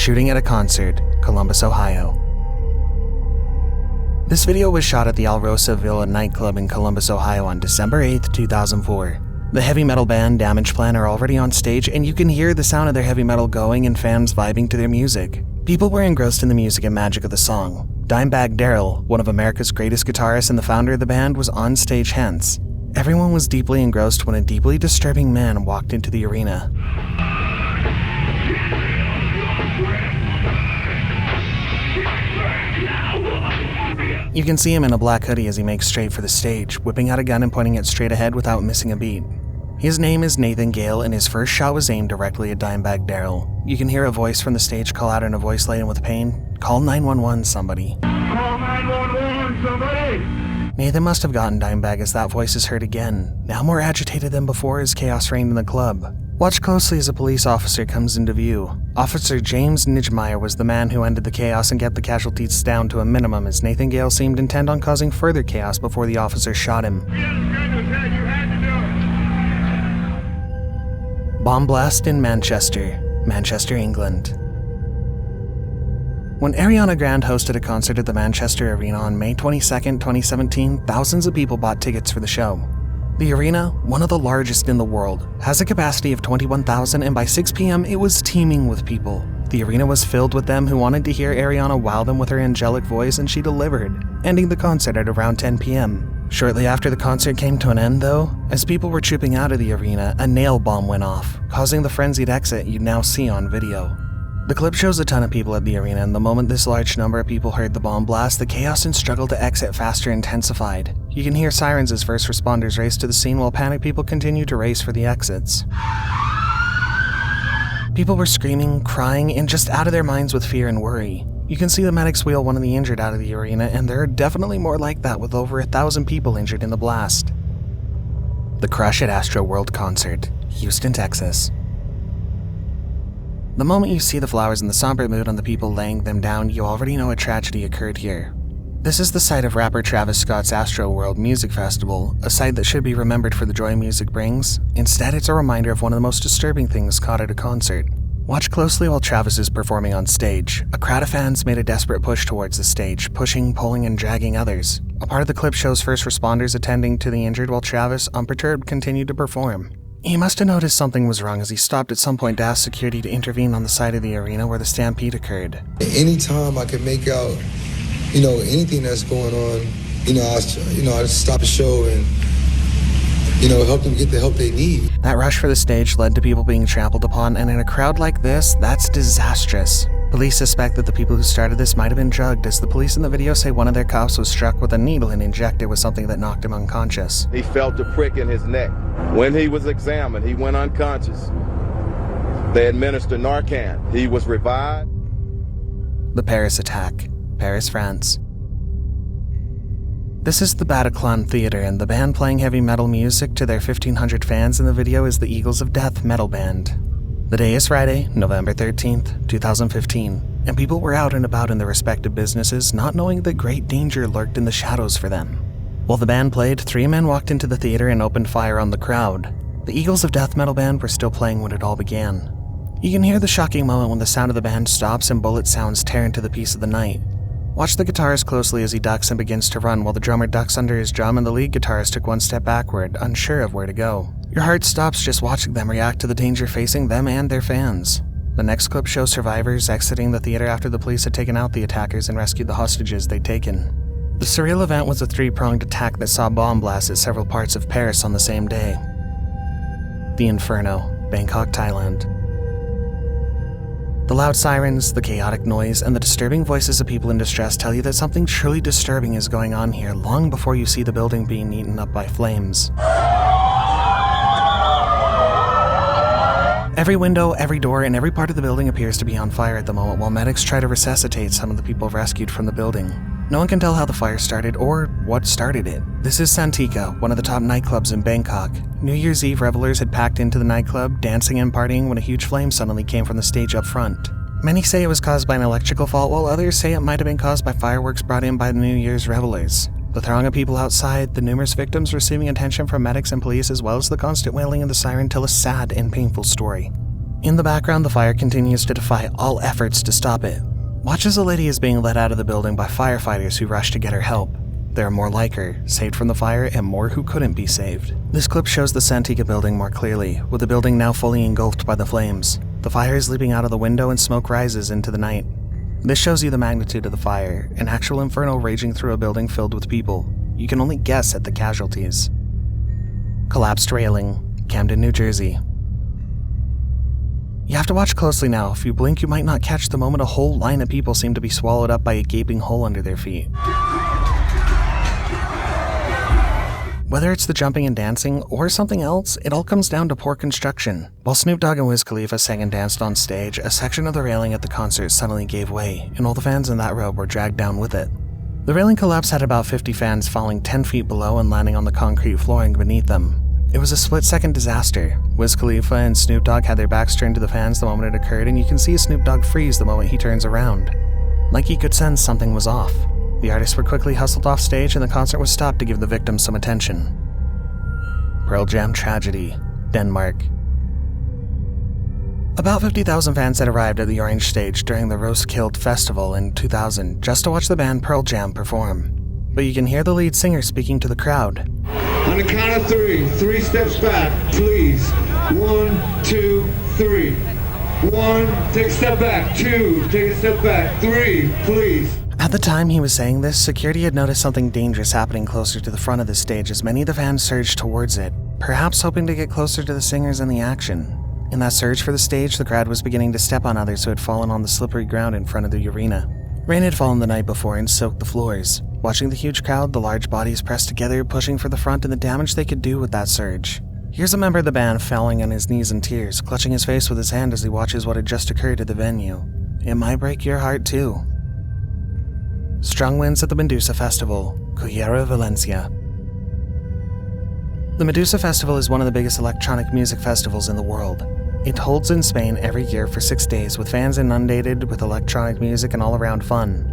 Shooting at a concert, Columbus, Ohio. This video was shot at the Al Rosa Villa nightclub in Columbus, Ohio on December 8, 2004. The heavy metal band Damage Plan are already on stage, and you can hear the sound of their heavy metal going and fans vibing to their music. People were engrossed in the music and magic of the song. Dimebag Darrell, one of America's greatest guitarists and the founder of the band, was on stage hence. Everyone was deeply engrossed when a deeply disturbing man walked into the arena. You can see him in a black hoodie as he makes straight for the stage, whipping out a gun and pointing it straight ahead without missing a beat. His name is Nathan Gale, and his first shot was aimed directly at Dimebag Darrell. You can hear a voice from the stage call out in a voice laden with pain, "Call 911, somebody." Call 911, somebody! Nathan must have gotten Dimebag as that voice is heard again, now more agitated than before as chaos reigned in the club. Watch closely as a police officer comes into view. Officer James Nijmeyer was the man who ended the chaos and kept the casualties down to a minimum, as Nathan Gale seemed intent on causing further chaos before the officer shot him. Bomb blast in Manchester, England. When Ariana Grande hosted a concert at the Manchester Arena on May 22, 2017, thousands of people bought tickets for the show. The arena, one of the largest in the world, has a capacity of 21,000, and by 6 p.m. it was teeming with people. The arena was filled with them who wanted to hear Ariana wow them with her angelic voice, and she delivered, ending the concert at around 10 p.m. Shortly after the concert came to an end, though, as people were trooping out of the arena, a nail bomb went off, causing the frenzied exit you now see on video. The clip shows a ton of people at the arena, and the moment this large number of people heard the bomb blast, the chaos and struggle to exit faster intensified. You can hear sirens as first responders race to the scene while panicked people continue to race for the exits. People were screaming, crying, and just out of their minds with fear and worry. You can see the medics wheel one of the injured out of the arena, and there are definitely more like that with over 1,000 people injured in the blast. The Crush at Astro World Concert, Houston, Texas. The moment you see the flowers and the somber mood on the people laying them down, you already know a tragedy occurred here. This is the site of rapper Travis Scott's Astro World Music Festival, a site that should be remembered for the joy music brings. Instead, it's a reminder of one of the most disturbing things caught at a concert. Watch closely while Travis is performing on stage. A crowd of fans made a desperate push towards the stage, pushing, pulling, and dragging others. A part of the clip shows first responders attending to the injured while Travis, unperturbed, continued to perform. He must have noticed something was wrong as he stopped at some point to ask security to intervene on the side of the arena where the stampede occurred. Anytime I can make out, anything that's going on, I just stop the show and, help them get the help they need. That rush for the stage led to people being trampled upon, and in a crowd like this, that's disastrous. Police suspect that the people who started this might have been drugged, as the police in the video say one of their cops was struck with a needle and injected with something that knocked him unconscious. He felt a prick in his neck. When he was examined, he went unconscious. They administered Narcan. He was revived. The Paris attack, Paris, France. This is the Bataclan Theater, and the band playing heavy metal music to their 1,500 fans in the video is the Eagles of Death metal band. The day is Friday, November 13th, 2015, and people were out and about in their respective businesses, not knowing that great danger lurked in the shadows for them. While the band played, 3 men walked into the theater and opened fire on the crowd. The Eagles of Death metal band were still playing when it all began. You can hear the shocking moment when the sound of the band stops and bullet sounds tear into the peace of the night. Watch the guitarist closely as he ducks and begins to run while the drummer ducks under his drum and the lead guitarist took one step backward, unsure of where to go. Your heart stops just watching them react to the danger facing them and their fans. The next clip shows survivors exiting the theater after the police had taken out the attackers and rescued the hostages they'd taken. The surreal event was a 3-pronged attack that saw bomb blasts at several parts of Paris on the same day. The Inferno, Bangkok, Thailand. The loud sirens, the chaotic noise, and the disturbing voices of people in distress tell you that something truly disturbing is going on here long before you see the building being eaten up by flames. Every window, every door, and every part of the building appears to be on fire at the moment while medics try to resuscitate some of the people rescued from the building. No one can tell how the fire started or what started it. This is Santika, one of the top nightclubs in Bangkok. New Year's Eve revelers had packed into the nightclub, dancing and partying when a huge flame suddenly came from the stage up front. Many say it was caused by an electrical fault, while others say it might have been caused by fireworks brought in by the New Year's revelers. The throng of people outside, the numerous victims receiving attention from medics and police, as well as the constant wailing of the siren tell a sad and painful story. In the background, the fire continues to defy all efforts to stop it. Watch as a lady is being led out of the building by firefighters who rush to get her help. There are more like her, saved from the fire, and more who couldn't be saved. This clip shows the Santika building more clearly, with the building now fully engulfed by the flames. The fire is leaping out of the window and smoke rises into the night. This shows you the magnitude of the fire, an actual inferno raging through a building filled with people. You can only guess at the casualties. Collapsed railing, Camden, New Jersey. You have to watch closely now. If you blink, you might not catch the moment a whole line of people seem to be swallowed up by a gaping hole under their feet. Whether it's the jumping and dancing, or something else, it all comes down to poor construction. While Snoop Dogg and Wiz Khalifa sang and danced on stage, a section of the railing at the concert suddenly gave way, and all the fans in that row were dragged down with it. The railing collapse had about 50 fans falling 10 feet below and landing on the concrete flooring beneath them. It was a split-second disaster. Wiz Khalifa and Snoop Dogg had their backs turned to the fans the moment it occurred, and you can see Snoop Dogg freeze the moment he turns around. Like he could sense something was off. The artists were quickly hustled off stage and the concert was stopped to give the victims some attention. Pearl Jam tragedy, Denmark. About 50,000 fans had arrived at the Orange Stage during the Roskilde Festival in 2000 just to watch the band Pearl Jam perform. But you can hear the lead singer speaking to the crowd. On the count of three steps back, please. 1, 2, 3. 1, take a step back. 2, take a step back. 3, please. At the time he was saying this, security had noticed something dangerous happening closer to the front of the stage as many of the fans surged towards it, perhaps hoping to get closer to the singers and the action. In that surge for the stage, the crowd was beginning to step on others who had fallen on the slippery ground in front of the arena. Rain had fallen the night before and soaked the floors. Watching the huge crowd, the large bodies pressed together, pushing for the front and the damage they could do with that surge. Here's a member of the band falling on his knees in tears, clutching his face with his hand as he watches what had just occurred at the venue. It might break your heart too. Strong winds at the Medusa Festival, Cullera, Valencia. The Medusa Festival is one of the biggest electronic music festivals in the world. It holds in Spain every year for 6 days with fans inundated with electronic music and all-around fun.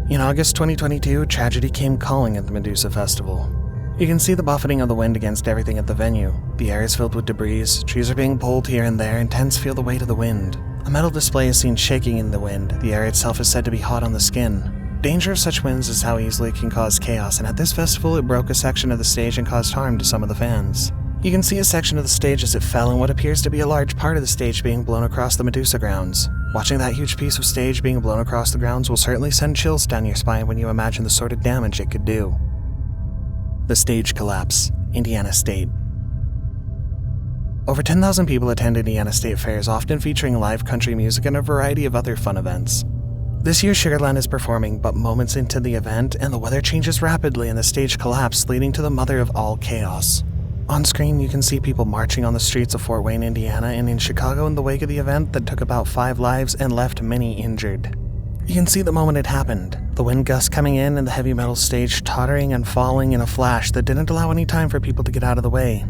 In August 2022, tragedy came calling at the Medusa Festival. You can see the buffeting of the wind against everything at the venue. The air is filled with debris, trees are being pulled here and there, and tents feel the weight of the wind. A metal display is seen shaking in the wind. The air itself is said to be hot on the skin. Danger of such winds is how easily it can cause chaos, and at this festival it broke a section of the stage and caused harm to some of the fans. You can see a section of the stage as it fell and what appears to be a large part of the stage being blown across the Medusa grounds. Watching that huge piece of stage being blown across the grounds will certainly send chills down your spine when you imagine the sort of damage it could do. The stage collapse, Indiana State. Over 10,000 people attend Indiana State fairs, often featuring live country music and a variety of other fun events. This year Sugarland is performing, but moments into the event, and the weather changes rapidly and the stage collapses, leading to the mother of all chaos. On screen, you can see people marching on the streets of Fort Wayne, Indiana, and in Chicago in the wake of the event that took about 5 lives and left many injured. You can see the moment it happened, the wind gusts coming in and the heavy metal stage tottering and falling in a flash that didn't allow any time for people to get out of the way.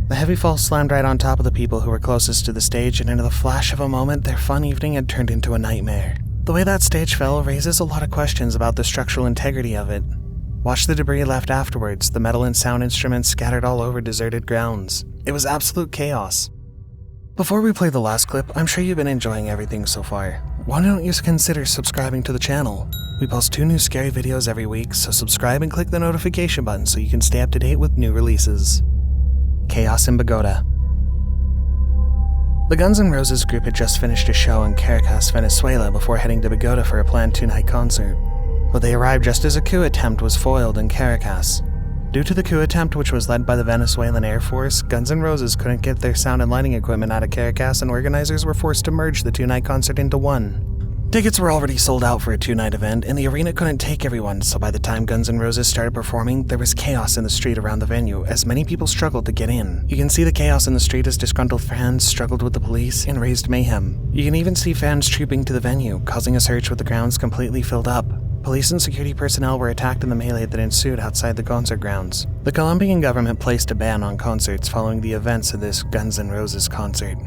The heavy fall slammed right on top of the people who were closest to the stage, and in the flash of a moment, their fun evening had turned into a nightmare. The way that stage fell raises a lot of questions about the structural integrity of it. Watch the debris left afterwards, the metal and sound instruments scattered all over deserted grounds. It was absolute chaos. Before we play the last clip, I'm sure you've been enjoying everything so far. Why don't you consider subscribing to the channel? We post 2 new scary videos every week, so subscribe and click the notification button so you can stay up to date with new releases. Chaos in Pagoda. The Guns N' Roses group had just finished a show in Caracas, Venezuela before heading to Pagoda for a planned 2-night concert. But they arrived just as a coup attempt was foiled in Caracas. Due to the coup attempt, which was led by the Venezuelan Air Force, Guns N' Roses couldn't get their sound and lighting equipment out of Caracas, and organizers were forced to merge the 2-night concert into one. Tickets were already sold out for a 2-night event, and the arena couldn't take everyone, so by the time Guns N' Roses started performing, there was chaos in the street around the venue, as many people struggled to get in. You can see the chaos in the street as disgruntled fans struggled with the police and raised mayhem. You can even see fans trooping to the venue, causing a search with the grounds completely filled up. Police and security personnel were attacked in the melee that ensued outside the concert grounds. The Colombian government placed a ban on concerts following the events of this Guns N' Roses concert.